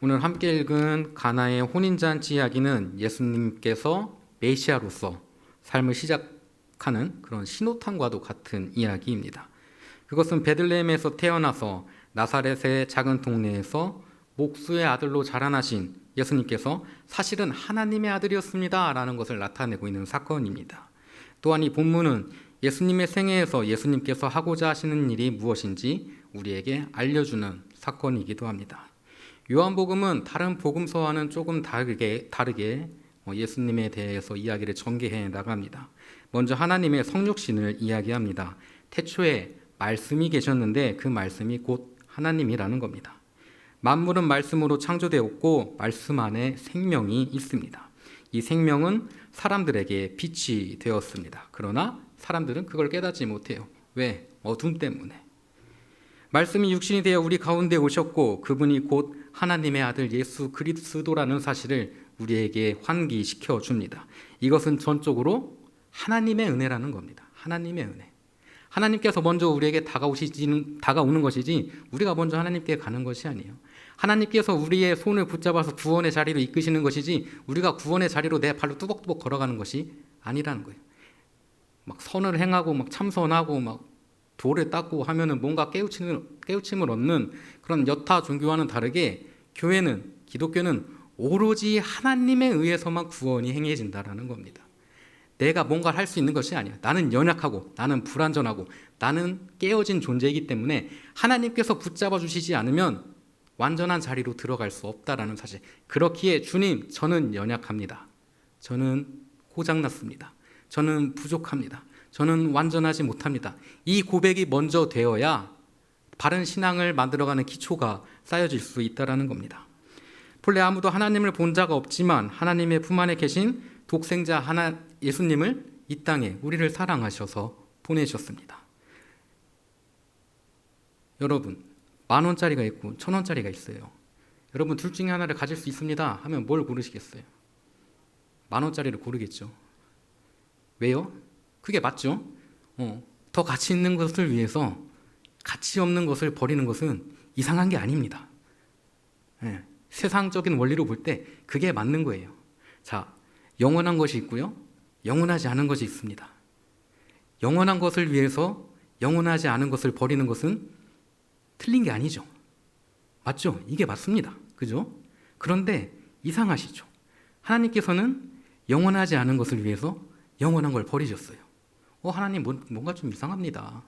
오늘 함께 읽은 가나의 혼인잔치 이야기는 예수님께서 메시아로서 삶을 시작하는 그런 신호탄과도 같은 이야기입니다. 그것은 베들레헴에서 태어나서 나사렛의 작은 동네에서 목수의 아들로 자라나신 예수님께서 사실은 하나님의 아들이었습니다 라는 것을 나타내고 있는 사건입니다. 또한 이 본문은 예수님의 생애에서 예수님께서 하고자 하시는 일이 무엇인지 우리에게 알려주는 사건이기도 합니다. 요한복음은 다른 복음서와는 조금 다르게 예수님에 대해서 이야기를 전개해 나갑니다. 먼저 하나님의 성육신을 이야기합니다. 태초에 말씀이 계셨는데 그 말씀이 곧 하나님이라는 겁니다. 만물은 말씀으로 창조되었고 말씀 안에 생명이 있습니다. 이 생명은 사람들에게 빛이 되었습니다. 그러나 사람들은 그걸 깨닫지 못해요. 왜? 어둠 때문에. 말씀이 육신이 되어 우리 가운데 오셨고 그분이 곧 하나님의 아들 예수 그리스도라는 사실을 우리에게 환기시켜 줍니다. 이것은 전적으로 하나님의 은혜라는 겁니다. 하나님의 은혜. 하나님께서 먼저 우리에게 다가오는 것이지 우리가 먼저 하나님께 가는 것이 아니에요. 하나님께서 우리의 손을 붙잡아서 구원의 자리로 이끄시는 것이지 우리가 구원의 자리로 내 발로 뚜벅뚜벅 걸어가는 것이 아니라는 거예요. 막 선을 행하고 막 참선하고 막 돌을 닦고 하면은 뭔가 깨우침을 얻는 그런 여타 종교와는 다르게 기독교는 오로지 하나님에 의해서만 구원이 행해진다라는 겁니다. 내가 뭔가를 할 수 있는 것이 아니야. 나는 연약하고 나는 불완전하고 나는 깨어진 존재이기 때문에 하나님께서 붙잡아 주시지 않으면 완전한 자리로 들어갈 수 없다라는 사실. 그렇기에 주님, 저는 연약합니다. 저는 고장났습니다. 저는 부족합니다. 저는 완전하지 못합니다. 이 고백이 먼저 되어야 바른 신앙을 만들어가는 기초가 쌓여질 수 있다는 겁니다. 본래 아무도 하나님을 본 자가 없지만 하나님의 품 안에 계신 독생자 예수님을 이 땅에 우리를 사랑하셔서 보내셨습니다. 여러분, 10,000원짜리가 있고 1,000원짜리가 있어요. 여러분 둘 중에 하나를 가질 수 있습니다 하면 뭘 고르시겠어요? 10,000원짜리를 고르겠죠. 왜요? 그게 맞죠? 더 가치 있는 것을 위해서 가치 없는 것을 버리는 것은 이상한 게 아닙니다. 세상적인 원리로 볼 때 그게 맞는 거예요. 자, 영원한 것이 있고요. 영원하지 않은 것이 있습니다. 영원한 것을 위해서 영원하지 않은 것을 버리는 것은 틀린 게 아니죠. 맞죠? 이게 맞습니다. 그죠? 그런데 이상하시죠? 하나님께서는 영원하지 않은 것을 위해서 영원한 걸 버리셨어요. 하나님 뭔가 좀 이상합니다.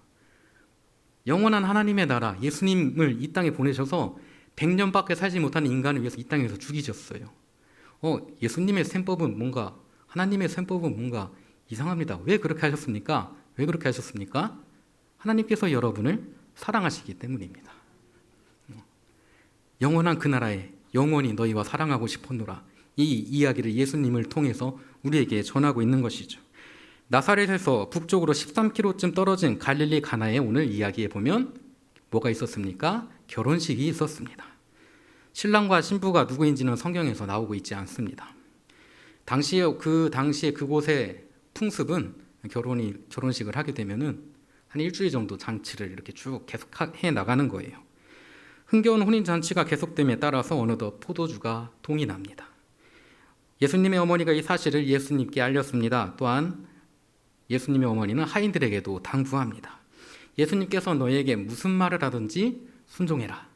영원한 하나님의 나라 예수님을 이 땅에 보내셔서 100년밖에 살지 못하는 인간을 위해서 이 땅에서 죽이셨어요. 예수님의 셈법은 뭔가 하나님의 셈법은 뭔가 이상합니다. 왜 그렇게 하셨습니까? 왜 그렇게 하셨습니까? 하나님께서 여러분을 사랑하시기 때문입니다. 영원한 그 나라에 영원히 너희와 사랑하고 싶었노라. 이 이야기를 예수님을 통해서 우리에게 전하고 있는 것이죠. 나사렛에서 북쪽으로 13km쯤 떨어진 갈릴리 가나에 오늘 이야기에 보면 뭐가 있었습니까? 결혼식이 있었습니다. 신랑과 신부가 누구인지는 성경에서 나오고 있지 않습니다. 당시에 그곳의 풍습은 결혼식을 하게 되면은 한 일주일 정도 잔치를 이렇게 쭉 계속 해 나가는 거예요. 흥겨운 혼인 잔치가 계속됨에 따라서 어느덧 포도주가 동이 납니다. 예수님의 어머니가 이 사실을 예수님께 알렸습니다. 또한 예수님의 어머니는 하인들에게도 당부합니다. 예수님께서 너희에게 무슨 말을 하든지 순종해라.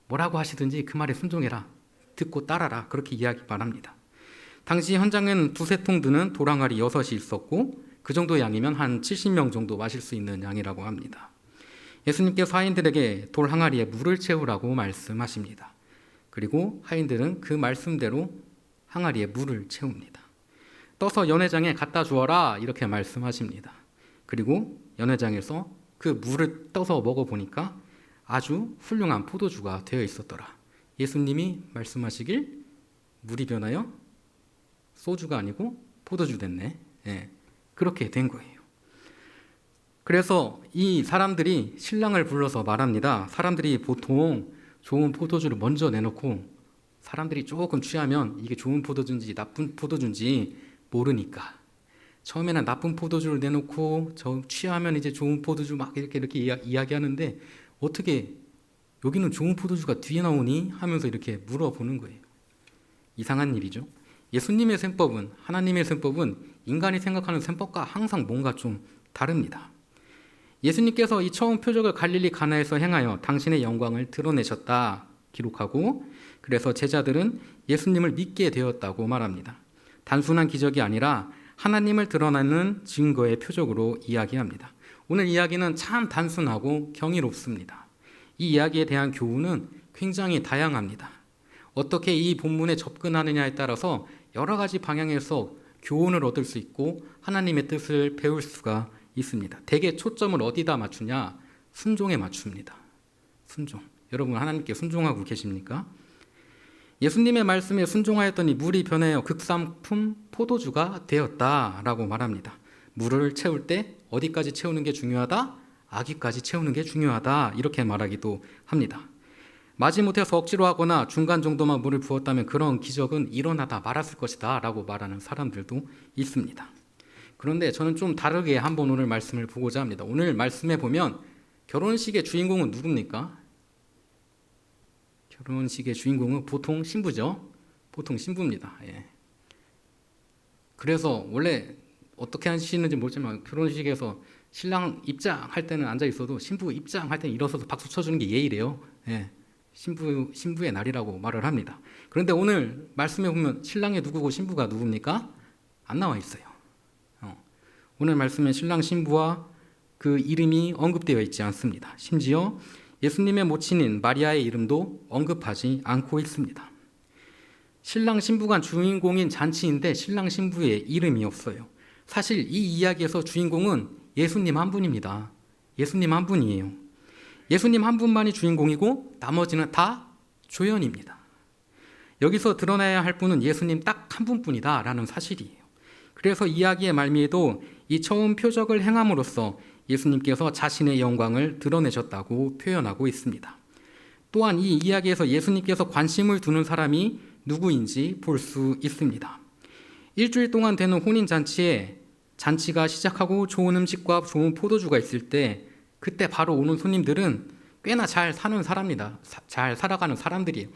뭐라고 하시든지 그 말에 순종해라. 듣고 따라라. 그렇게 이야기 말합니다. 당시 현장에는 2-3통 드는 돌항아리 6이 있었고 그 정도 양이면 한 70명 정도 마실 수 있는 양이라고 합니다. 예수님께서 하인들에게 돌항아리에 물을 채우라고 말씀하십니다. 그리고 하인들은 그 말씀대로 항아리에 물을 채웁니다. 떠서 연회장에 갖다 주어라 이렇게 말씀하십니다. 그리고 연회장에서 그 물을 떠서 먹어보니까 아주 훌륭한 포도주가 되어 있었더라. 예수님이 말씀하시길 물이 변하여 소주가 아니고 포도주 됐네. 그렇게 된 거예요. 그래서 이 사람들이 신랑을 불러서 말합니다. 사람들이 보통 좋은 포도주를 먼저 내놓고 사람들이 조금 취하면 이게 좋은 포도주인지 나쁜 포도주인지 모르니까 처음에는 나쁜 포도주를 내놓고 취하면 이제 좋은 포도주 막 이렇게 이야기하는데 어떻게 여기는 좋은 포도주가 뒤에 나오니? 하면서 이렇게 물어보는 거예요. 이상한 일이죠. 예수님의 셈법은, 하나님의 셈법은 인간이 생각하는 셈법과 항상 뭔가 좀 다릅니다. 예수님께서 이 처음 표적을 갈릴리 가나에서 행하여 당신의 영광을 드러내셨다 기록하고, 그래서 제자들은 예수님을 믿게 되었다고 말합니다. 단순한 기적이 아니라 하나님을 드러내는 증거의 표적으로 이야기합니다. 오늘 이야기는 참 단순하고 경이롭습니다. 이 이야기에 대한 교훈은 굉장히 다양합니다. 어떻게 이 본문에 접근하느냐에 따라서 여러 가지 방향에서 교훈을 얻을 수 있고 하나님의 뜻을 배울 수가 있습니다. 대개 초점을 어디다 맞추냐? 순종에 맞춥니다. 순종. 여러분 하나님께 순종하고 계십니까? 예수님의 말씀에 순종하였더니 물이 변하여 극상품 포도주가 되었다라고 말합니다. 물을 채울 때 어디까지 채우는 게 중요하다? 아기까지 채우는 게 중요하다. 이렇게 말하기도 합니다. 마지못해서 억지로 하거나 중간 정도만 물을 부었다면 그런 기적은 일어나다 말았을 것이다 라고 말하는 사람들도 있습니다. 그런데 저는 좀 다르게 한번 오늘 말씀을 보고자 합니다. 오늘 말씀에 보면 결혼식의 주인공은 누굽니까? 결혼식의 주인공은 보통 신부죠. 보통 신부입니다. 예. 그래서 원래 어떻게 하시는지 모르지만 결혼식에서 신랑 입장할 때는 앉아 있어도 신부 입장할 때는 일어서서 박수 쳐주는 게 예의래요. 예. 신부의 날이라고 말을 합니다. 그런데 오늘 말씀에 보면 신랑이 누구고 신부가 누굽니까? 안 나와 있어요. 오늘 말씀에 신랑 신부와 그 이름이 언급되어 있지 않습니다. 심지어 예수님의 모친인 마리아의 이름도 언급하지 않고 있습니다. 신랑 신부가 주인공인 잔치인데 신랑 신부의 이름이 없어요. 사실 이 이야기에서 주인공은 예수님 한 분입니다. 예수님 한 분이에요. 예수님 한 분만이 주인공이고 나머지는 다 조연입니다. 여기서 드러나야 할 분은 예수님 딱 한 분뿐이다 라는 사실이에요. 그래서 이야기의 말미에도 이 처음 표적을 행함으로써 예수님께서 자신의 영광을 드러내셨다고 표현하고 있습니다. 또한 이 이야기에서 예수님께서 관심을 두는 사람이 누구인지 볼 수 있습니다. 일주일 동안 되는 혼인잔치에 잔치가 시작하고 좋은 음식과 좋은 포도주가 있을 때 그때 바로 오는 손님들은 꽤나 잘 사는 사람입니다. 잘 살아가는 사람들이에요.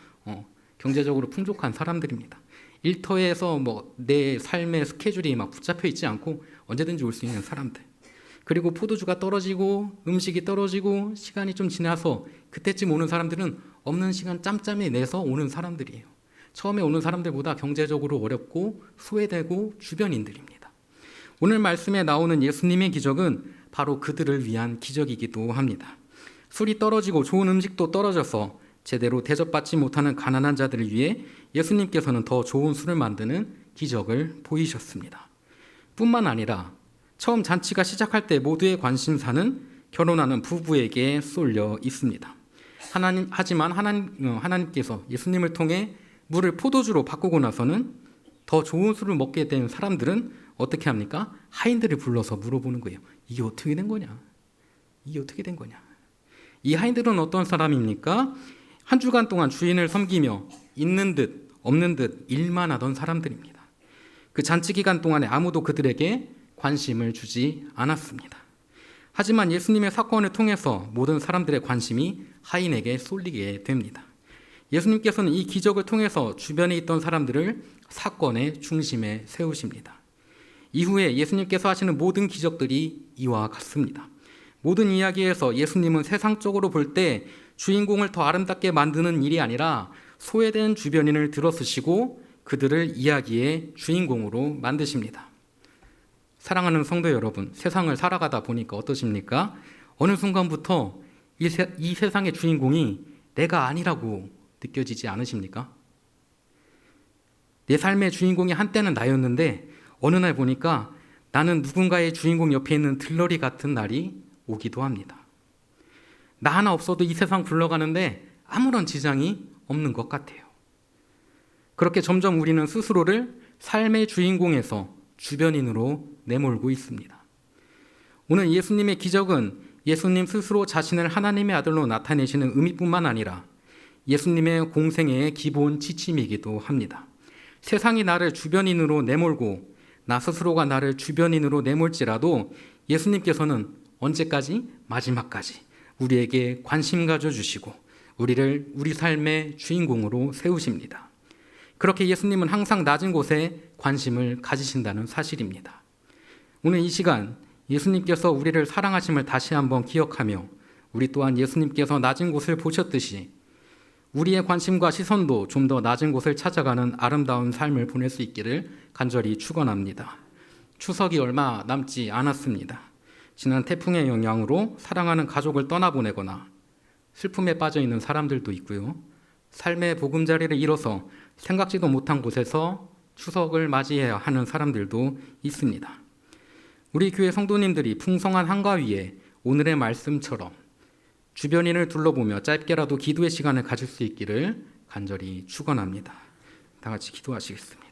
경제적으로 풍족한 사람들입니다. 일터에서 내 삶의 스케줄이 막 붙잡혀 있지 않고 언제든지 올 수 있는 사람들. 그리고 포도주가 떨어지고 음식이 떨어지고 시간이 좀 지나서 그때쯤 오는 사람들은 없는 시간 짬짬이 내서 오는 사람들이에요. 처음에 오는 사람들보다 경제적으로 어렵고 소외되고 주변인들입니다. 오늘 말씀에 나오는 예수님의 기적은 바로 그들을 위한 기적이기도 합니다. 술이 떨어지고 좋은 음식도 떨어져서 제대로 대접받지 못하는 가난한 자들을 위해 예수님께서는 더 좋은 술을 만드는 기적을 보이셨습니다. 뿐만 아니라 처음 잔치가 시작할 때 모두의 관심사는 결혼하는 부부에게 쏠려 있습니다. 하지만 하나님께서 예수님을 통해 물을 포도주로 바꾸고 나서는 더 좋은 술을 먹게 된 사람들은 어떻게 합니까? 하인들을 불러서 물어보는 거예요. 이게 어떻게 된 거냐? 이게 어떻게 된 거냐? 이 하인들은 어떤 사람입니까? 한 주간 동안 주인을 섬기며 있는 듯 없는 듯 일만 하던 사람들입니다. 그 잔치 기간 동안에 아무도 그들에게 관심을 주지 않았습니다. 하지만 예수님의 사건을 통해서 모든 사람들의 관심이 하인에게 쏠리게 됩니다. 예수님께서는 이 기적을 통해서 주변에 있던 사람들을 사건의 중심에 세우십니다. 이후에 예수님께서 하시는 모든 기적들이 이와 같습니다. 모든 이야기에서 예수님은 세상적으로 볼 때 주인공을 더 아름답게 만드는 일이 아니라 소외된 주변인을 들어쓰시고 그들을 이야기의 주인공으로 만드십니다. 사랑하는 성도 여러분, 세상을 살아가다 보니까 어떠십니까? 어느 순간부터 이 세상의 주인공이 내가 아니라고 느껴지지 않으십니까? 내 삶의 주인공이 한때는 나였는데 어느 날 보니까 나는 누군가의 주인공 옆에 있는 들러리 같은 날이 오기도 합니다. 나 하나 없어도 이 세상 굴러가는데 아무런 지장이 없는 것 같아요. 그렇게 점점 우리는 스스로를 삶의 주인공에서 주변인으로 내몰고 있습니다. 오늘 예수님의 기적은 예수님 스스로 자신을 하나님의 아들로 나타내시는 의미뿐만 아니라 예수님의 공생애의 기본 지침이기도 합니다. 세상이 나를 주변인으로 내몰고 나 스스로가 나를 주변인으로 내몰지라도 예수님께서는 언제까지? 마지막까지 우리에게 관심 가져주시고 우리를 우리 삶의 주인공으로 세우십니다. 그렇게 예수님은 항상 낮은 곳에 관심을 가지신다는 사실입니다. 오늘 이 시간 예수님께서 우리를 사랑하심을 다시 한번 기억하며 우리 또한 예수님께서 낮은 곳을 보셨듯이 우리의 관심과 시선도 좀 더 낮은 곳을 찾아가는 아름다운 삶을 보낼 수 있기를 간절히 축원합니다. 추석이 얼마 남지 않았습니다. 지난 태풍의 영향으로 사랑하는 가족을 떠나보내거나 슬픔에 빠져 있는 사람들도 있고요. 삶의 보금자리를 잃어서 생각지도 못한 곳에서 추석을 맞이해야 하는 사람들도 있습니다. 우리 교회 성도님들이 풍성한 한가위에 오늘의 말씀처럼 주변인을 둘러보며 짧게라도 기도의 시간을 가질 수 있기를 간절히 축원합니다. 다 같이 기도하시겠습니다.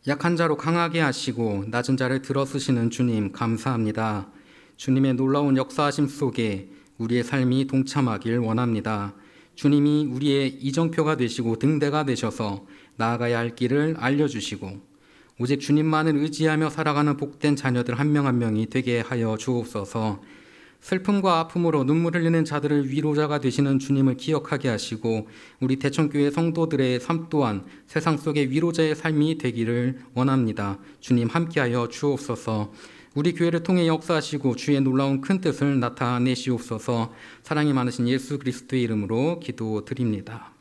약한 자로 강하게 하시고 낮은 자를 들어쓰시는 주님 감사합니다. 주님의 놀라운 역사하심 속에 우리의 삶이 동참하길 원합니다. 주님이 우리의 이정표가 되시고 등대가 되셔서 나아가야 할 길을 알려주시고 오직 주님만을 의지하며 살아가는 복된 자녀들 한 명 한 명이 되게 하여 주옵소서. 슬픔과 아픔으로 눈물 흘리는 자들을 위로자가 되시는 주님을 기억하게 하시고 우리 대천교회 성도들의 삶 또한 세상 속의 위로자의 삶이 되기를 원합니다. 주님 함께하여 주옵소서. 우리 교회를 통해 역사하시고 주의 놀라운 큰 뜻을 나타내시옵소서. 사랑이 많으신 예수 그리스도의 이름으로 기도드립니다.